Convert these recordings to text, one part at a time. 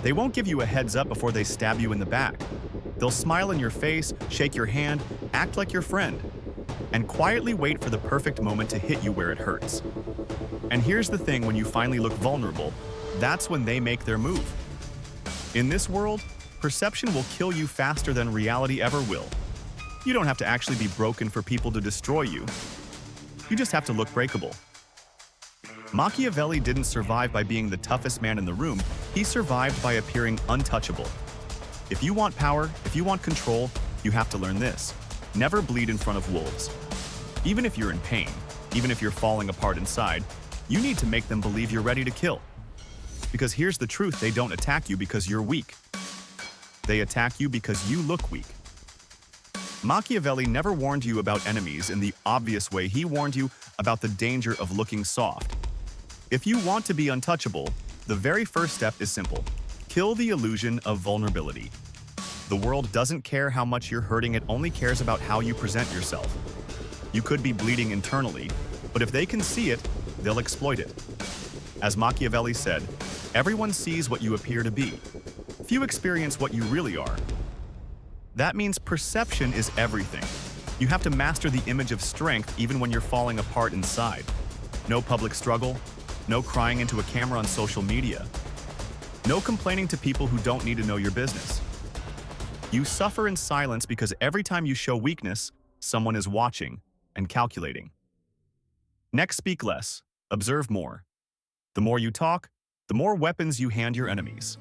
They won't give you a heads up before they stab you in the back. They'll smile in your face, shake your hand, act like your friend, and quietly wait for the perfect moment to hit you where it hurts. And here's the thing: when you finally look vulnerable, that's when they make their move. In this world, perception will kill you faster than reality ever will. You don't have to actually be broken for people to destroy you. You just have to look breakable. Machiavelli didn't survive by being the toughest man in the room. He survived by appearing untouchable. If you want power, if you want control, you have to learn this: never bleed in front of wolves. Even if you're in pain, even if you're falling apart inside, you need to make them believe you're ready to kill. Because here's the truth: they don't attack you because you're weak. They attack you because you look weak. Machiavelli never warned you about enemies in the obvious way. He warned you about the danger of looking soft. If you want to be untouchable, the very first step is simple: kill the illusion of vulnerability. The world doesn't care how much you're hurting, it only cares about how you present yourself. You could be bleeding internally, but if they can see it, they'll exploit it. As Machiavelli said, everyone sees what you appear to be. Few experience what you really are. That means perception is everything. You have to master the image of strength even when you're falling apart inside. No public struggle, no crying into a camera on social media, no complaining to people who don't need to know your business. You suffer in silence because every time you show weakness, someone is watching and calculating. Next, speak less, observe more. The more you talk, the more weapons you hand your enemies.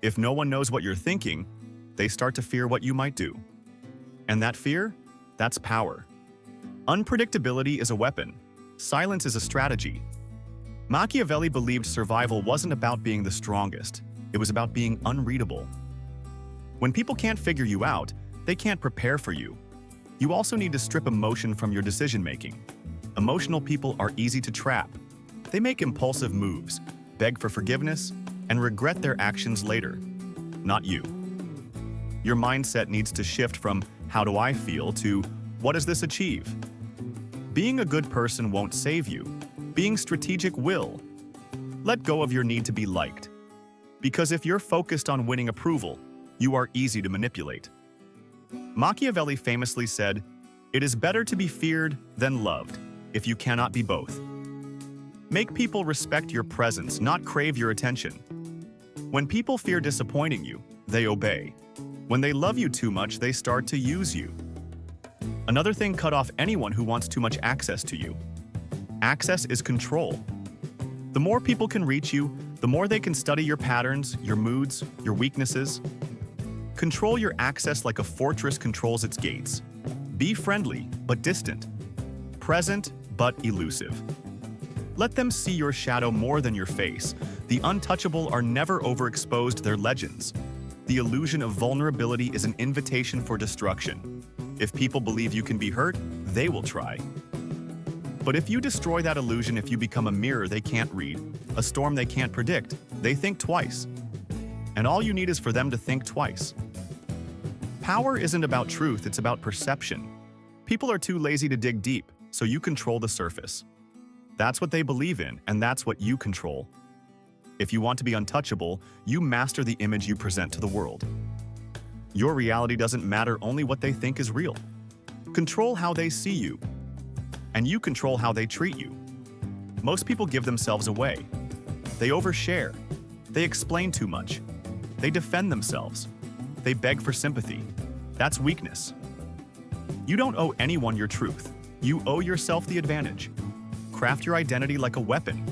If no one knows what you're thinking, they start to fear what you might do. And that fear, that's power. Unpredictability is a weapon. Silence is a strategy. Machiavelli believed survival wasn't about being the strongest. It was about being unreadable. When people can't figure you out, they can't prepare for you. You also need to strip emotion from your decision-making. Emotional people are easy to trap. They make impulsive moves, beg for forgiveness, and regret their actions later. Not you. Your mindset needs to shift from "how do I feel" to "what does this achieve?" Being a good person won't save you. Being strategic will. Let go of your need to be liked. Because if you're focused on winning approval, you are easy to manipulate. Machiavelli famously said, "It is better to be feared than loved, if you cannot be both." Make people respect your presence, not crave your attention. When people fear disappointing you, they obey. When they love you too much, they start to use you. Another thing: cut off anyone who wants too much access to you. Access is control. The more people can reach you, the more they can study your patterns, your moods, your weaknesses. Control your access like a fortress controls its gates. Be friendly, but distant. Present, but elusive. Let them see your shadow more than your face. The untouchable are never overexposed, they're legends. The illusion of vulnerability is an invitation for destruction. If people believe you can be hurt, they will try. But if you destroy that illusion, if you become a mirror they can't read, a storm they can't predict, they think twice. And all you need is for them to think twice. Power isn't about truth, it's about perception. People are too lazy to dig deep, so you control the surface. That's what they believe in, and that's what you control. If you want to be untouchable, you master the image you present to the world. Your reality doesn't matter, only what they think is real. Control how they see you, and you control how they treat you. Most people give themselves away. They overshare. They explain too much. They defend themselves. They beg for sympathy. That's weakness. You don't owe anyone your truth. You owe yourself the advantage. Craft your identity like a weapon.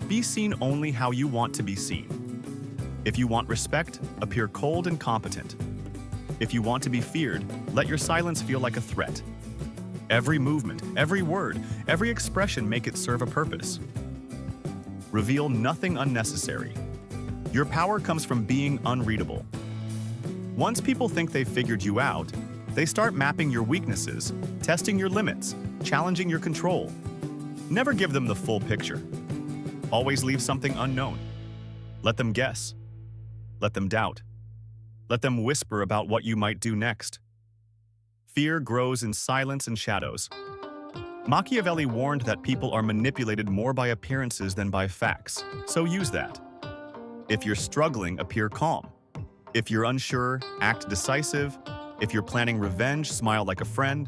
Be seen only how you want to be seen. If you want respect, appear cold and competent. If you want to be feared, let your silence feel like a threat. Every movement, every word, every expression, make it serve a purpose. Reveal nothing unnecessary. Your power comes from being unreadable. Once people think they've figured you out, they start mapping your weaknesses, testing your limits, challenging your control. Never give them the full picture. Always leave something unknown. Let them guess. Let them doubt. Let them whisper about what you might do next. Fear grows in silence and shadows. Machiavelli warned that people are manipulated more by appearances than by facts, so use that. If you're struggling, appear calm. If you're unsure, act decisive. If you're planning revenge, smile like a friend.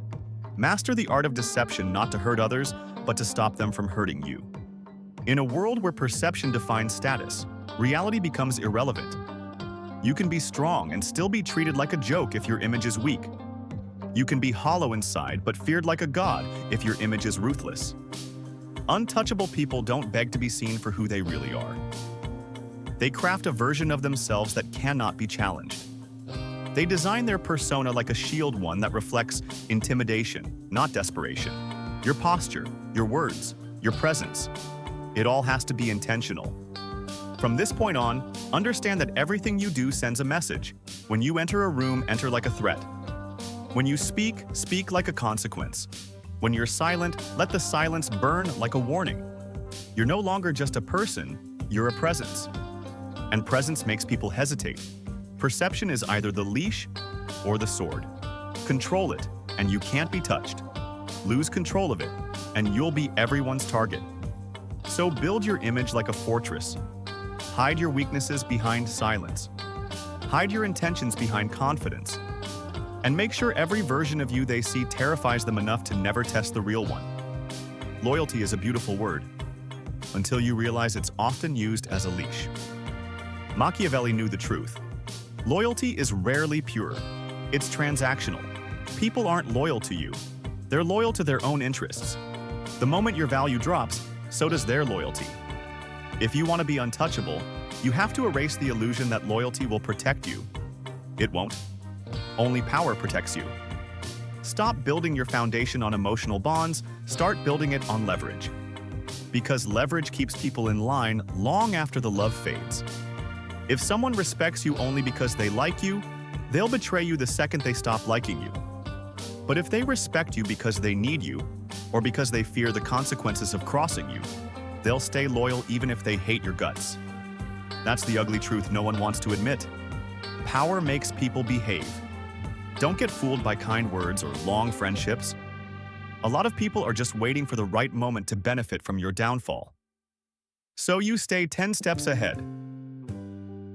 Master the art of deception, not to hurt others, but to stop them from hurting you. In a world where perception defines status, reality becomes irrelevant. You can be strong and still be treated like a joke if your image is weak. You can be hollow inside but feared like a god if your image is ruthless. Untouchable people don't beg to be seen for who they really are. They craft a version of themselves that cannot be challenged. They design their persona like a shield, one that reflects intimidation, not desperation. Your posture, your words, your presence. It all has to be intentional. From this point on, understand that everything you do sends a message. When you enter a room, enter like a threat. When you speak, speak like a consequence. When you're silent, let the silence burn like a warning. You're no longer just a person, you're a presence. And presence makes people hesitate. Perception is either the leash or the sword. Control it, and you can't be touched. Lose control of it, and you'll be everyone's target. So build your image like a fortress. Hide your weaknesses behind silence. Hide your intentions behind confidence. And make sure every version of you they see terrifies them enough to never test the real one. Loyalty is a beautiful word, until you realize it's often used as a leash. Machiavelli knew the truth. Loyalty is rarely pure. It's transactional. People aren't loyal to you. They're loyal to their own interests. The moment your value drops, so does their loyalty. If you want to be untouchable, you have to erase the illusion that loyalty will protect you. It won't. Only power protects you. Stop building your foundation on emotional bonds, start building it on leverage. Because leverage keeps people in line long after the love fades. If someone respects you only because they like you, they'll betray you the second they stop liking you. But if they respect you because they need you, or because they fear the consequences of crossing you, they'll stay loyal even if they hate your guts. That's the ugly truth no one wants to admit. Power makes people behave. Don't get fooled by kind words or long friendships. A lot of people are just waiting for the right moment to benefit from your downfall. So you stay 10 steps ahead.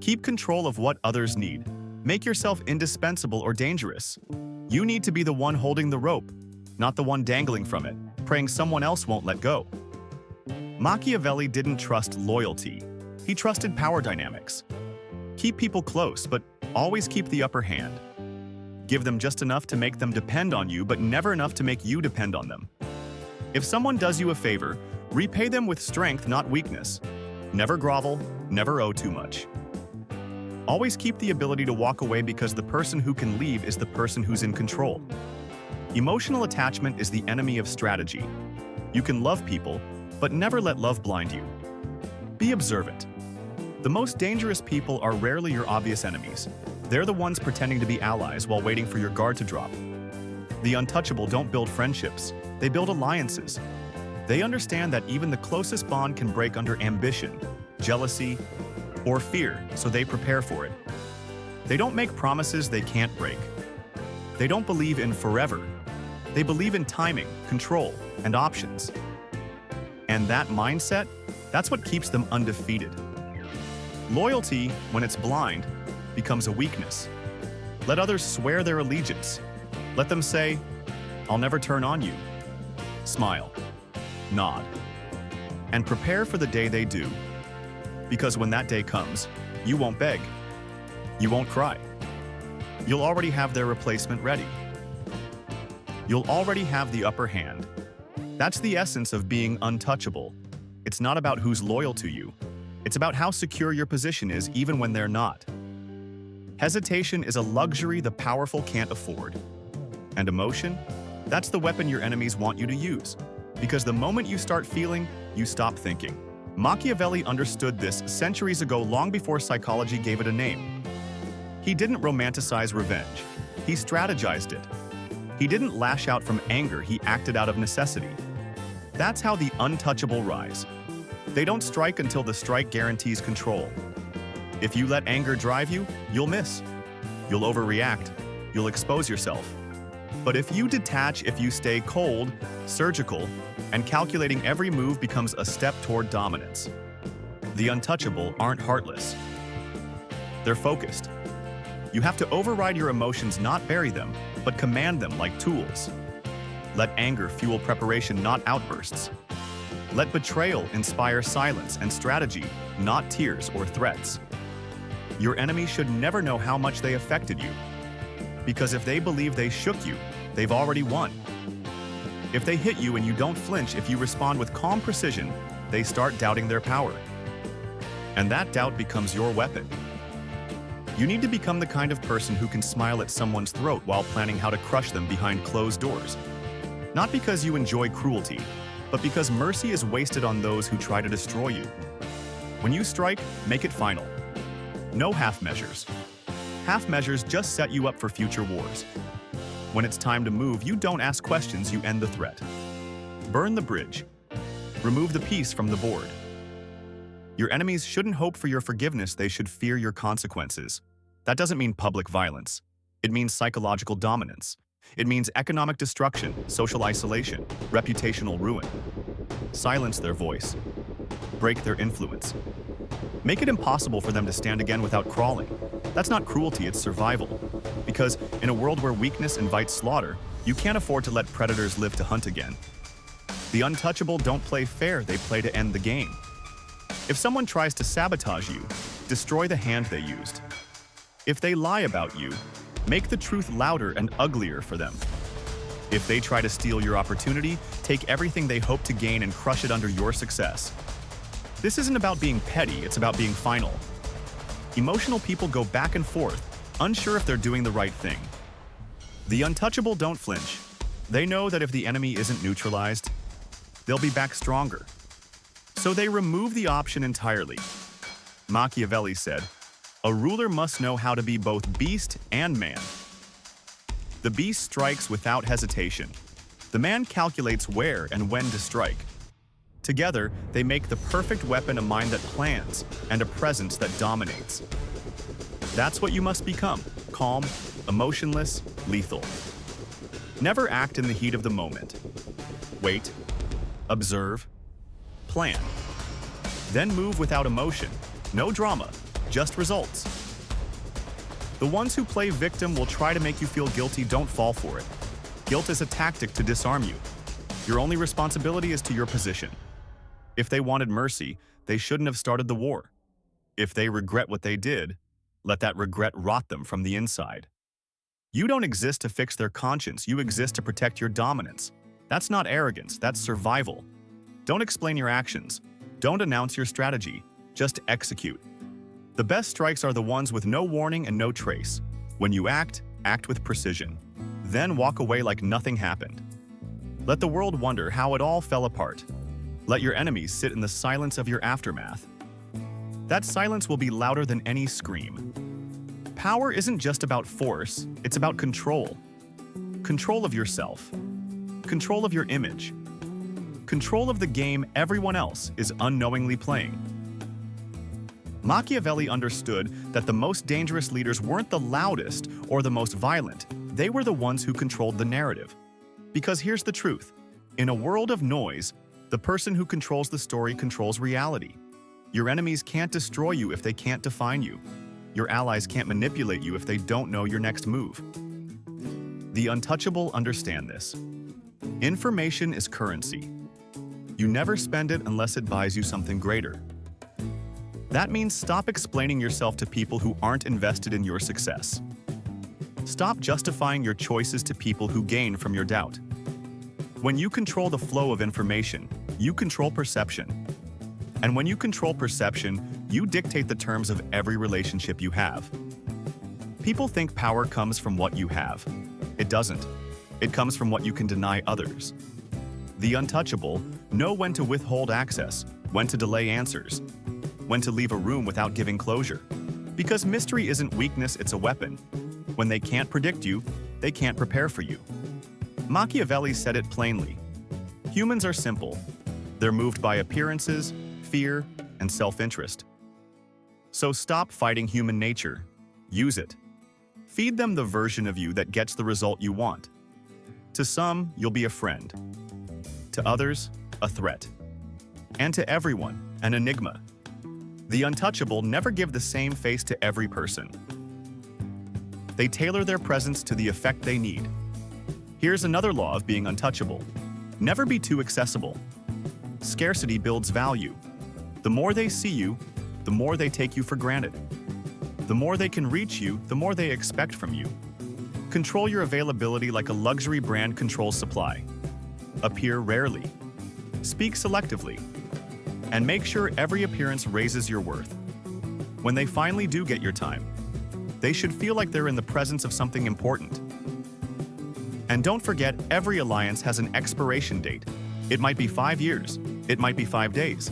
Keep control of what others need. Make yourself indispensable or dangerous. You need to be the one holding the rope, not the one dangling from it, praying someone else won't let go. Machiavelli didn't trust loyalty. He trusted power dynamics. Keep people close, but always keep the upper hand. Give them just enough to make them depend on you, but never enough to make you depend on them. If someone does you a favor, repay them with strength, not weakness. Never grovel, never owe too much. Always keep the ability to walk away because the person who can leave is the person who's in control. Emotional attachment is the enemy of strategy. You can love people, but never let love blind you. Be observant. The most dangerous people are rarely your obvious enemies. They're the ones pretending to be allies while waiting for your guard to drop. The untouchable don't build friendships, they build alliances. They understand that even the closest bond can break under ambition, jealousy, or fear, so they prepare for it. They don't make promises they can't break. They don't believe in forever. They believe in timing, control, and options. And that mindset, that's what keeps them undefeated. Loyalty, when it's blind, becomes a weakness. Let others swear their allegiance. Let them say, "I'll never turn on you." Smile, nod, and prepare for the day they do. Because when that day comes, you won't beg. You won't cry. You'll already have their replacement ready. You'll already have the upper hand. That's the essence of being untouchable. It's not about who's loyal to you. It's about how secure your position is even when they're not. Hesitation is a luxury the powerful can't afford. And emotion? That's the weapon your enemies want you to use. Because the moment you start feeling, you stop thinking. Machiavelli understood this centuries ago, long before psychology gave it a name. He didn't romanticize revenge. He strategized it. He didn't lash out from anger, he acted out of necessity. That's how the untouchable rise. They don't strike until the strike guarantees control. If you let anger drive you, you'll miss. You'll overreact. You'll expose yourself. But if you detach, if you stay cold, surgical, and calculating every move becomes a step toward dominance. The untouchable aren't heartless. They're focused. You have to override your emotions, not bury them, but command them like tools. Let anger fuel preparation, not outbursts. Let betrayal inspire silence and strategy, not tears or threats. Your enemy should never know how much they affected you, because if they believe they shook you, they've already won. If they hit you and you don't flinch, if you respond with calm precision, they start doubting their power. And that doubt becomes your weapon. You need to become the kind of person who can smile at someone's throat while planning how to crush them behind closed doors. Not because you enjoy cruelty, but because mercy is wasted on those who try to destroy you. When you strike, make it final. No half measures. Half measures just set you up for future wars. When it's time to move, you don't ask questions, you end the threat. Burn the bridge. Remove the piece from the board. Your enemies shouldn't hope for your forgiveness, they should fear your consequences. That doesn't mean public violence. It means psychological dominance. It means economic destruction, social isolation, reputational ruin. Silence their voice. Break their influence. Make it impossible for them to stand again without crawling. That's not cruelty, it's survival. Because in a world where weakness invites slaughter, you can't afford to let predators live to hunt again. The untouchable don't play fair, they play to end the game. If someone tries to sabotage you, destroy the hand they used. If they lie about you, make the truth louder and uglier for them. If they try to steal your opportunity, take everything they hope to gain and crush it under your success. This isn't about being petty, it's about being final. Emotional people go back and forth, unsure if they're doing the right thing. The untouchable don't flinch. They know that if the enemy isn't neutralized, they'll be back stronger. So they remove the option entirely. Machiavelli said, "A ruler must know how to be both beast and man." The beast strikes without hesitation. The man calculates where and when to strike. Together, they make the perfect weapon, a mind that plans and a presence that dominates. That's what you must become: calm, emotionless, lethal. Never act in the heat of the moment. Wait, observe, plan. Then move without emotion. No drama, just results. The ones who play victim will try to make you feel guilty. Don't fall for it. Guilt is a tactic to disarm you. Your only responsibility is to your position. If they wanted mercy, they shouldn't have started the war. If they regret what they did, let that regret rot them from the inside. You don't exist to fix their conscience, you exist to protect your dominance. That's not arrogance, that's survival. Don't explain your actions. Don't announce your strategy. Just execute. The best strikes are the ones with no warning and no trace. When you act, act with precision. Then walk away like nothing happened. Let the world wonder how it all fell apart. Let your enemies sit in the silence of your aftermath. That silence will be louder than any scream. Power isn't just about force, it's about control. Control of yourself. Control of your image. Control of the game everyone else is unknowingly playing. Machiavelli understood that the most dangerous leaders weren't the loudest or the most violent. They were the ones who controlled the narrative. Because here's the truth. In a world of noise, the person who controls the story controls reality. Your enemies can't destroy you if they can't define you. Your allies can't manipulate you if they don't know your next move. The untouchable understand this. Information is currency. You never spend it unless it buys you something greater. That means stop explaining yourself to people who aren't invested in your success. Stop justifying your choices to people who gain from your doubt. When you control the flow of information, you control perception. And when you control perception, you dictate the terms of every relationship you have. People think power comes from what you have. It doesn't. It comes from what you can deny others. The untouchable know when to withhold access, when to delay answers, when to leave a room without giving closure. Because mystery isn't weakness, it's a weapon. When they can't predict you, they can't prepare for you. Machiavelli said it plainly. Humans are simple. They're moved by appearances, fear, and self-interest. So stop fighting human nature. Use it. Feed them the version of you that gets the result you want. To some, you'll be a friend. To others, a threat. And to everyone, an enigma. The untouchable never give the same face to every person. They tailor their presence to the effect they need. Here's another law of being untouchable. Never be too accessible. Scarcity builds value. The more they see you, the more they take you for granted. The more they can reach you, the more they expect from you. Control your availability like a luxury brand controls supply. Appear rarely. Speak selectively. And make sure every appearance raises your worth. When they finally do get your time, they should feel like they're in the presence of something important. And don't forget, every alliance has an expiration date. It might be 5 years, it might be 5 days.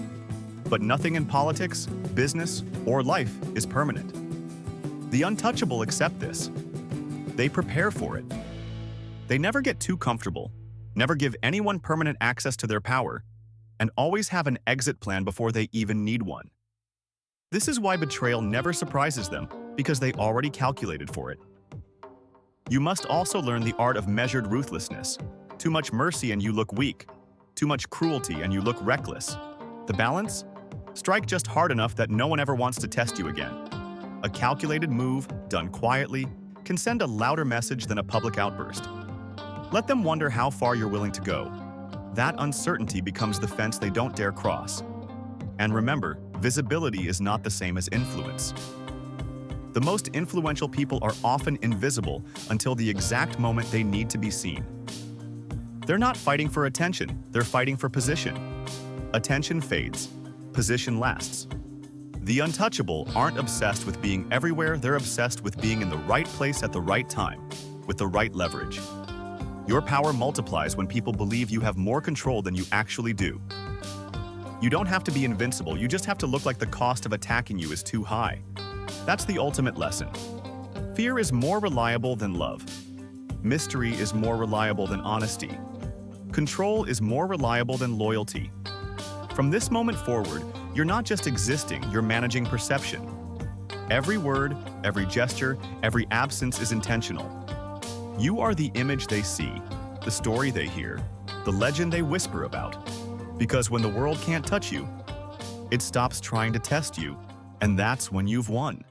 But nothing in politics, business, or life is permanent. The untouchable accept this. They prepare for it. They never get too comfortable, never give anyone permanent access to their power, and always have an exit plan before they even need one. This is why betrayal never surprises them, because they already calculated for it. You must also learn the art of measured ruthlessness. Too much mercy and you look weak. Too much cruelty and you look reckless. The balance? Strike just hard enough that no one ever wants to test you again. A calculated move, done quietly, can send a louder message than a public outburst. Let them wonder how far you're willing to go. That uncertainty becomes the fence they don't dare cross. And remember, visibility is not the same as influence. The most influential people are often invisible until the exact moment they need to be seen. They're not fighting for attention, they're fighting for position. Attention fades, position lasts. The untouchable aren't obsessed with being everywhere, they're obsessed with being in the right place at the right time, with the right leverage. Your power multiplies when people believe you have more control than you actually do. You don't have to be invincible, you just have to look like the cost of attacking you is too high. That's the ultimate lesson. Fear is more reliable than love. Mystery is more reliable than honesty. Control is more reliable than loyalty. From this moment forward, you're not just existing, you're managing perception. Every word, every gesture, every absence is intentional. You are the image they see, the story they hear, the legend they whisper about. Because when the world can't touch you, it stops trying to test you, and that's when you've won.